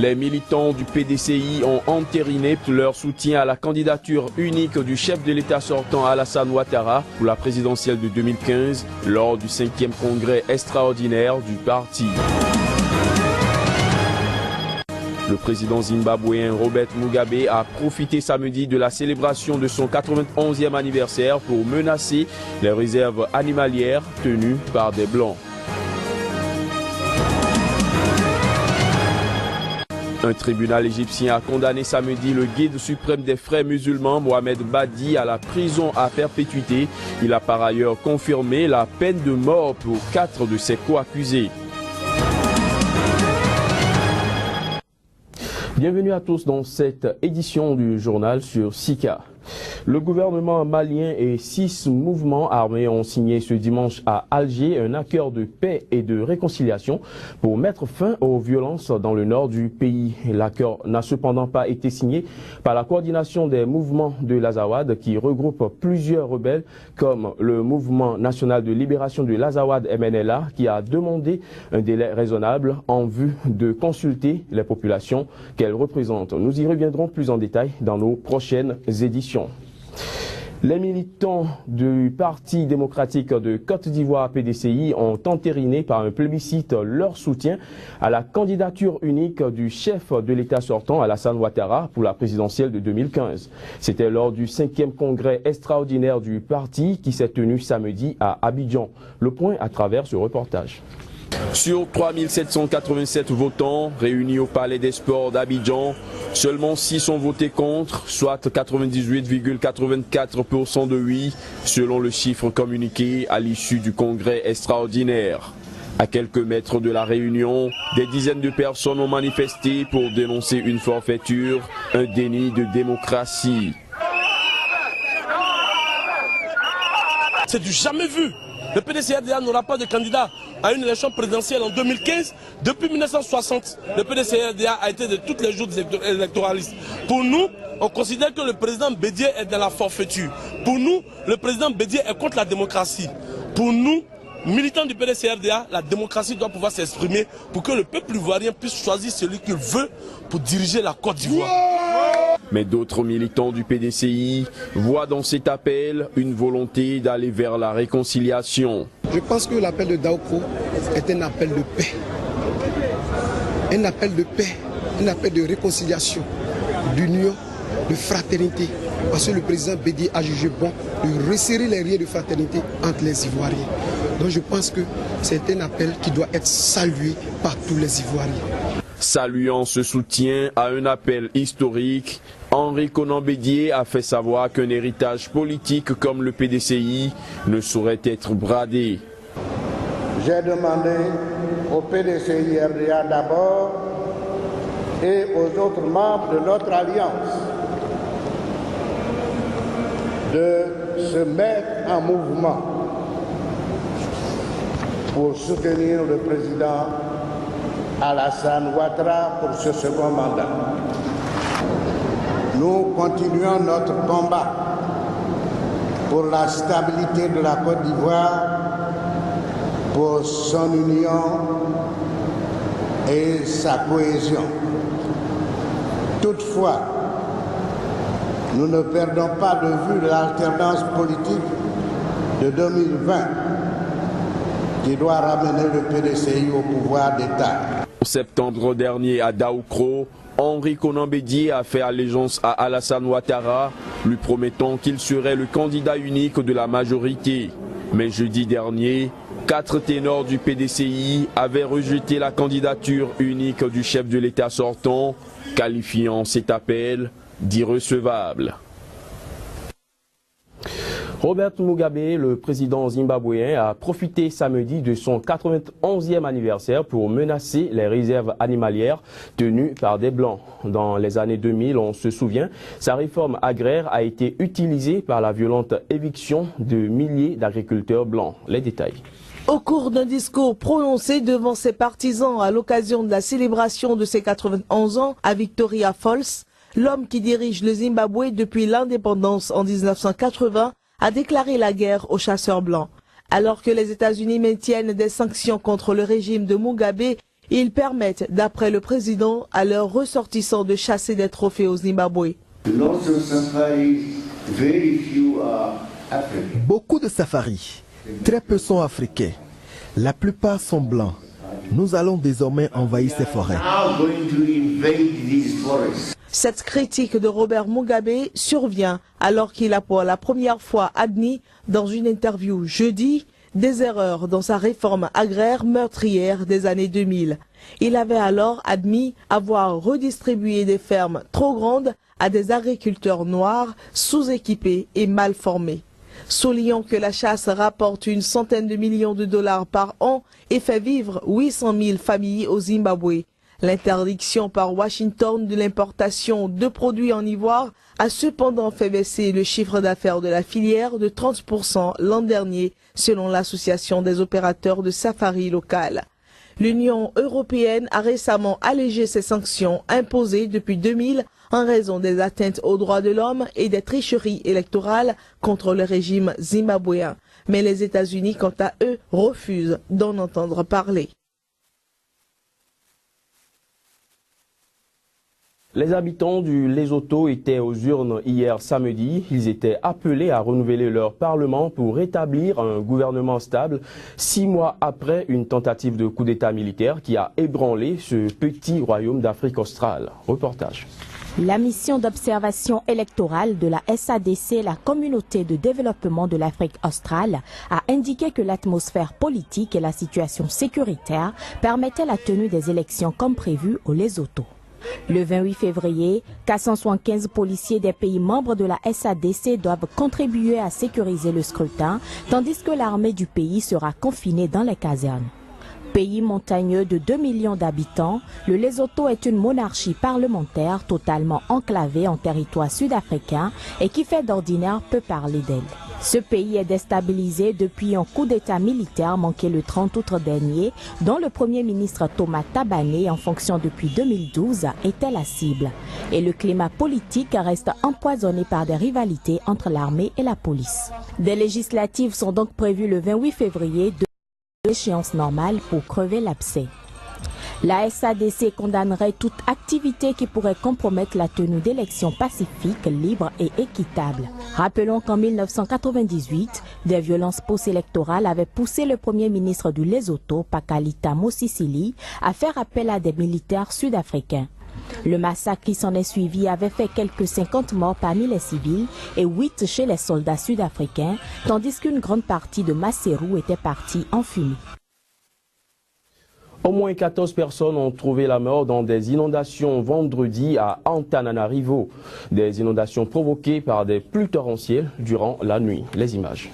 Les militants du PDCI ont entériné leur soutien à la candidature unique du chef de l'État sortant Alassane Ouattara pour la présidentielle de 2015 lors du 5e congrès extraordinaire du parti. Le président zimbabwéen Robert Mugabe a profité samedi de la célébration de son 91e anniversaire pour menacer les réserves animalières tenues par des Blancs. Un tribunal égyptien a condamné samedi le guide suprême des frères musulmans Mohamed Badi à la prison à perpétuité. Il a par ailleurs confirmé la peine de mort pour 4 de ses co-accusés. Bienvenue à tous dans cette édition du journal sur Sika. Le gouvernement malien et 6 mouvements armés ont signé ce dimanche à Alger un accord de paix et de réconciliation pour mettre fin aux violences dans le nord du pays. L'accord n'a cependant pas été signé par la coordination des mouvements de l'Azawad qui regroupe plusieurs rebelles comme le mouvement national de libération de l'Azawad MNLA qui a demandé un délai raisonnable en vue de consulter les populations qu'elle représente. Nous y reviendrons plus en détail dans nos prochaines éditions. Les militants du Parti démocratique de Côte d'Ivoire PDCI ont entériné par un plébiscite leur soutien à la candidature unique du chef de l'État sortant Alassane Ouattara pour la présidentielle de 2015. C'était lors du 5e congrès extraordinaire du parti qui s'est tenu samedi à Abidjan. Le point à travers ce reportage. Sur 3787 votants réunis au Palais des Sports d'Abidjan, seulement 6 ont voté contre, soit 98,84% de oui, selon le chiffre communiqué à l'issue du congrès extraordinaire. À quelques mètres de la réunion, des dizaines de personnes ont manifesté pour dénoncer une forfaiture, un déni de démocratie. C'est du jamais vu. Le PDCRDA n'aura pas de candidat à une élection présidentielle en 2015. Depuis 1960, le PDCRDA a été de tous les jours des électoralistes. Pour nous, on considère que le président Bédié est dans la forfaiture. Pour nous, le président Bédié est contre la démocratie. Pour nous, militants du PDCRDA, la démocratie doit pouvoir s'exprimer pour que le peuple ivoirien puisse choisir celui qu'il veut pour diriger la Côte d'Ivoire. Mais d'autres militants du PDCI voient dans cet appel une volonté d'aller vers la réconciliation. Je pense que l'appel de Daoko est un appel de paix. Un appel de paix, un appel de réconciliation, d'union, de fraternité. Parce que le président Bédié a jugé bon de resserrer les liens de fraternité entre les Ivoiriens. Donc je pense que c'est un appel qui doit être salué par tous les Ivoiriens. Saluant ce soutien à un appel historique, Henri Konan Bédié a fait savoir qu'un héritage politique comme le PDCI ne saurait être bradé. J'ai demandé au PDCI-RDA d'abord et aux autres membres de notre alliance de se mettre en mouvement pour soutenir le président Alassane Ouattara pour ce second mandat. Nous continuons notre combat pour la stabilité de la Côte d'Ivoire, pour son union et sa cohésion. Toutefois, nous ne perdons pas de vue l'alternance politique de 2020 qui doit ramener le PDCI au pouvoir d'État. En septembre dernier à Daoukro, Henri Konan Bédié a fait allégeance à Alassane Ouattara, lui promettant qu'il serait le candidat unique de la majorité. Mais jeudi dernier, 4 ténors du PDCI avaient rejeté la candidature unique du chef de l'État sortant, qualifiant cet appel d'irrecevable. Robert Mugabe, le président zimbabwéen, a profité samedi de son 91e anniversaire pour menacer les réserves animalières tenues par des Blancs. Dans les années 2000, on se souvient, sa réforme agraire a été utilisée par la violente éviction de milliers d'agriculteurs blancs. Les détails. Au cours d'un discours prononcé devant ses partisans à l'occasion de la célébration de ses 91 ans à Victoria Falls, l'homme qui dirige le Zimbabwe depuis l'indépendance en 1980 a déclaré la guerre aux chasseurs blancs. Alors que les États-Unis maintiennent des sanctions contre le régime de Mugabe, Ils permettent, d'après le président, à leurs ressortissants de chasser des trophées au Zimbabwe. Beaucoup de safaris, très peu sont africains. La plupart sont blancs. Nous allons désormais envahir ces forêts. Cette critique de Robert Mugabe survient alors qu'il a pour la première fois admis dans une interview jeudi des erreurs dans sa réforme agraire meurtrière des années 2000. Il avait alors admis avoir redistribué des fermes trop grandes à des agriculteurs noirs, sous-équipés et mal formés. Soulignant que la chasse rapporte une centaine de millions de dollars par an et fait vivre 800 000 familles au Zimbabwe. L'interdiction par Washington de l'importation de produits en ivoire a cependant fait baisser le chiffre d'affaires de la filière de 30% l'an dernier, selon l'Association des opérateurs de safari local. L'Union européenne a récemment allégé ses sanctions imposées depuis 2000 en raison des atteintes aux droits de l'homme et des tricheries électorales contre le régime zimbabwéen. Mais les États-Unis, quant à eux, refusent d'en entendre parler. Les habitants du Lesotho étaient aux urnes hier samedi. Ils étaient appelés à renouveler leur parlement pour rétablir un gouvernement stable 6 mois après une tentative de coup d'État militaire qui a ébranlé ce petit royaume d'Afrique australe. Reportage. La mission d'observation électorale de la SADC, la communauté de développement de l'Afrique australe, a indiqué que l'atmosphère politique et la situation sécuritaire permettaient la tenue des élections comme prévu au Lesotho. Le 28 février, 475 policiers des pays membres de la SADC doivent contribuer à sécuriser le scrutin, tandis que l'armée du pays sera confinée dans les casernes. Pays montagneux de 2 millions d'habitants, le Lesotho est une monarchie parlementaire totalement enclavée en territoire sud-africain et qui fait d'ordinaire peu parler d'elle. Ce pays est déstabilisé depuis un coup d'État militaire manqué le 30 août dernier, dont le Premier ministre Thomas Thabane, en fonction depuis 2012, était la cible. Et le climat politique reste empoisonné par des rivalités entre l'armée et la police. Des législatives sont donc prévues le 28 février, de l'échéance normale pour crever l'abcès. La SADC condamnerait toute activité qui pourrait compromettre la tenue d'élections pacifiques, libres et équitables. Rappelons qu'en 1998, des violences post-électorales avaient poussé le premier ministre du Lesotho, Pakalita Mosisili, à faire appel à des militaires sud-africains. Le massacre qui s'en est suivi avait fait quelques 50 morts parmi les civils et 8 chez les soldats sud-africains, tandis qu'une grande partie de Maseru était partie en fumée. Au moins 14 personnes ont trouvé la mort dans des inondations vendredi à Antananarivo. Des inondations provoquées par des pluies torrentielles durant la nuit. Les images.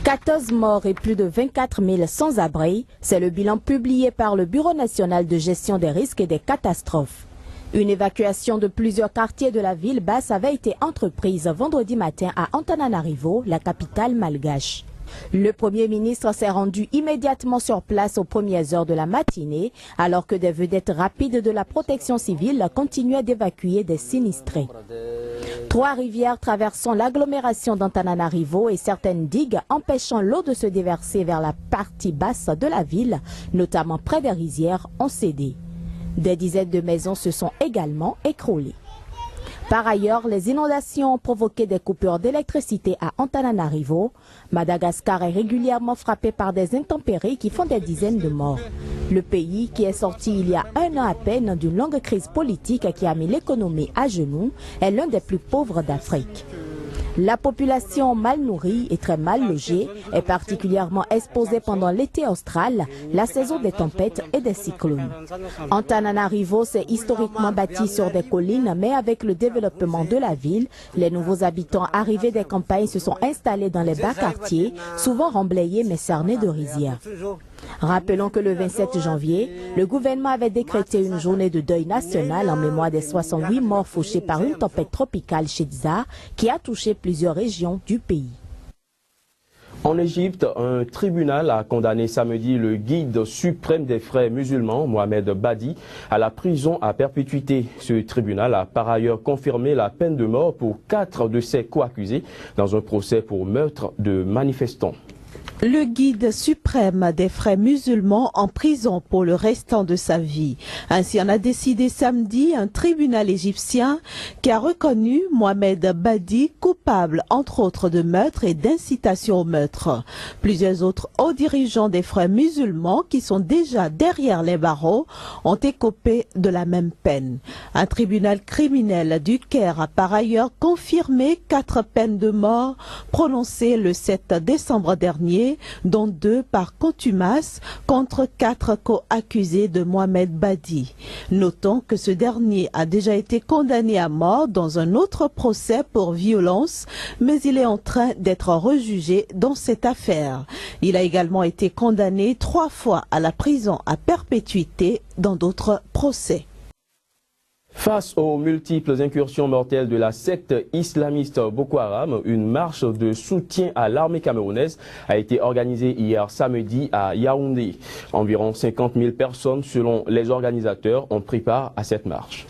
14 morts et plus de 24 000 sans-abri, c'est le bilan publié par le Bureau national de gestion des risques et des catastrophes. Une évacuation de plusieurs quartiers de la ville basse avait été entreprise vendredi matin à Antananarivo, la capitale malgache. Le Premier ministre s'est rendu immédiatement sur place aux premières heures de la matinée, alors que des vedettes rapides de la protection civile continuaient d'évacuer des sinistrés. 3 rivières traversant l'agglomération d'Antananarivo et certaines digues empêchant l'eau de se déverser vers la partie basse de la ville, notamment près des rizières, ont cédé. Des dizaines de maisons se sont également écroulées. Par ailleurs, les inondations ont provoqué des coupures d'électricité à Antananarivo. Madagascar est régulièrement frappé par des intempéries qui font des dizaines de morts. Le pays, qui est sorti il y a 1 an à peine d'une longue crise politique qui a mis l'économie à genoux, est l'un des plus pauvres d'Afrique. La population mal nourrie et très mal logée est particulièrement exposée pendant l'été austral, la saison des tempêtes et des cyclones. Antananarivo s'est historiquement bâti sur des collines, mais avec le développement de la ville, les nouveaux habitants arrivés des campagnes se sont installés dans les bas quartiers, souvent remblayés mais cernés de rizières. Rappelons que le 27 janvier, le gouvernement avait décrété une journée de deuil national en mémoire des 68 morts fauchés par une tempête tropicale Shedza qui a touché plusieurs régions du pays. En Égypte, un tribunal a condamné samedi le guide suprême des frères musulmans, Mohamed Badi, à la prison à perpétuité. Ce tribunal a par ailleurs confirmé la peine de mort pour 4 de ses co-accusés dans un procès pour meurtre de manifestants. Le guide suprême des frères musulmans en prison pour le restant de sa vie. Ainsi en a décidé samedi un tribunal égyptien qui a reconnu Mohamed Badi coupable entre autres de meurtre et d'incitation au meurtre. Plusieurs autres hauts dirigeants des frères musulmans qui sont déjà derrière les barreaux ont écopé de la même peine. Un tribunal criminel du Caire a par ailleurs confirmé 4 peines de mort prononcées le 7 décembre dernier, dont 2 par contumace contre 4 co-accusés de Mohamed Badi. Notons que ce dernier a déjà été condamné à mort dans un autre procès pour violence, mais il est en train d'être rejugé dans cette affaire. Il a également été condamné 3 fois à la prison à perpétuité dans d'autres procès. Face aux multiples incursions mortelles de la secte islamiste Boko Haram, une marche de soutien à l'armée camerounaise a été organisée hier samedi à Yaoundé. Environ 50 000 personnes, selon les organisateurs, ont pris part à cette marche.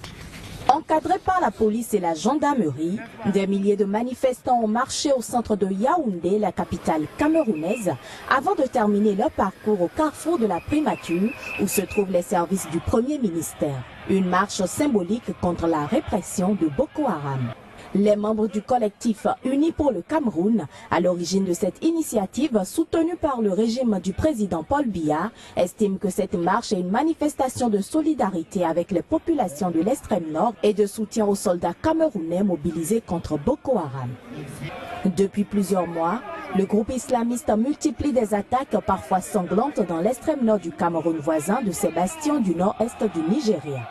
Encadrés par la police et la gendarmerie, des milliers de manifestants ont marché au centre de Yaoundé, la capitale camerounaise, avant de terminer leur parcours au carrefour de la primature où se trouvent les services du Premier ministère. Une marche symbolique contre la répression de Boko Haram. Les membres du collectif Unis pour le Cameroun, à l'origine de cette initiative soutenue par le régime du président Paul Biya, estiment que cette marche est une manifestation de solidarité avec les populations de l'extrême nord et de soutien aux soldats camerounais mobilisés contre Boko Haram. Depuis plusieurs mois, le groupe islamiste multiplie des attaques parfois sanglantes dans l'extrême nord du Cameroun voisin de ces bastions du nord-est du Nigeria.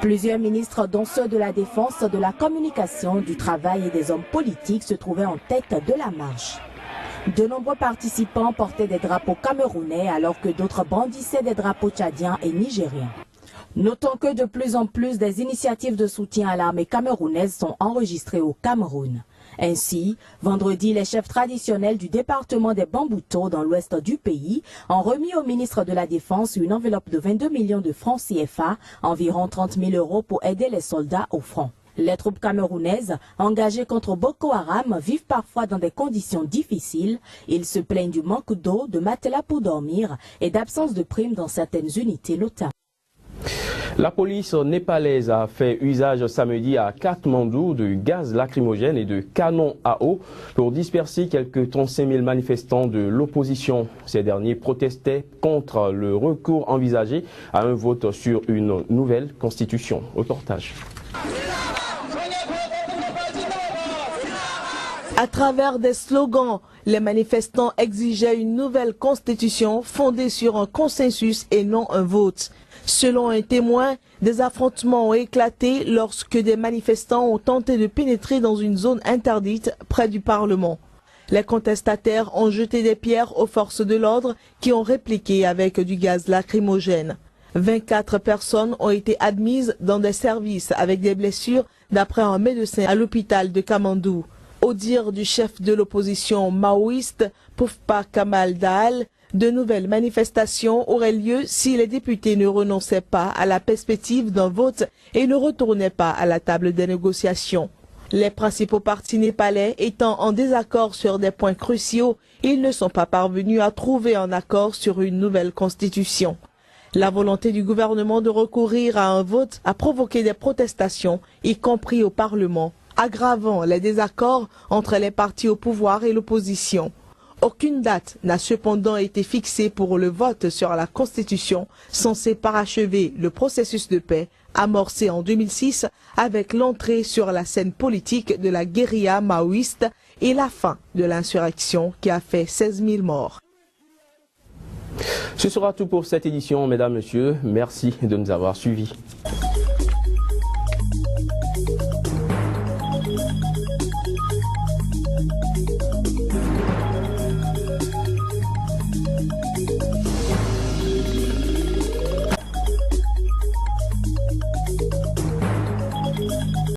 Plusieurs ministres, dont ceux de la Défense, de la Communication, du Travail et des hommes politiques, se trouvaient en tête de la marche. De nombreux participants portaient des drapeaux camerounais alors que d'autres brandissaient des drapeaux tchadiens et nigériens. Notons que de plus en plus des initiatives de soutien à l'armée camerounaise sont enregistrées au Cameroun. Ainsi, vendredi, les chefs traditionnels du département des Bambouto dans l'ouest du pays ont remis au ministre de la Défense une enveloppe de 22 millions de francs CFA, environ 30 000 € pour aider les soldats au front. Les troupes camerounaises engagées contre Boko Haram vivent parfois dans des conditions difficiles. Ils se plaignent du manque d'eau, de matelas pour dormir et d'absence de primes dans certaines unités notamment. La police népalaise a fait usage samedi à Katmandou de gaz lacrymogène et de canons à eau pour disperser quelques 35 000 manifestants de l'opposition. Ces derniers protestaient contre le recours envisagé à un vote sur une nouvelle constitution. Reportage. À travers des slogans, les manifestants exigeaient une nouvelle constitution fondée sur un consensus et non un vote. Selon un témoin, des affrontements ont éclaté lorsque des manifestants ont tenté de pénétrer dans une zone interdite près du Parlement. Les contestataires ont jeté des pierres aux forces de l'ordre qui ont répliqué avec du gaz lacrymogène. 24 personnes ont été admises dans des services avec des blessures d'après un médecin à l'hôpital de Kamandou. Au dire du chef de l'opposition maoïste, Poufpa Kamal Daal, de nouvelles manifestations auraient lieu si les députés ne renonçaient pas à la perspective d'un vote et ne retournaient pas à la table des négociations. Les principaux partis népalais étant en désaccord sur des points cruciaux, ils ne sont pas parvenus à trouver un accord sur une nouvelle constitution. La volonté du gouvernement de recourir à un vote a provoqué des protestations, y compris au Parlement, aggravant les désaccords entre les partis au pouvoir et l'opposition. Aucune date n'a cependant été fixée pour le vote sur la Constitution censée parachever le processus de paix amorcé en 2006 avec l'entrée sur la scène politique de la guérilla maoïste et la fin de l'insurrection qui a fait 16 000 morts. Ce sera tout pour cette édition, mesdames, messieurs. Merci de nous avoir suivis.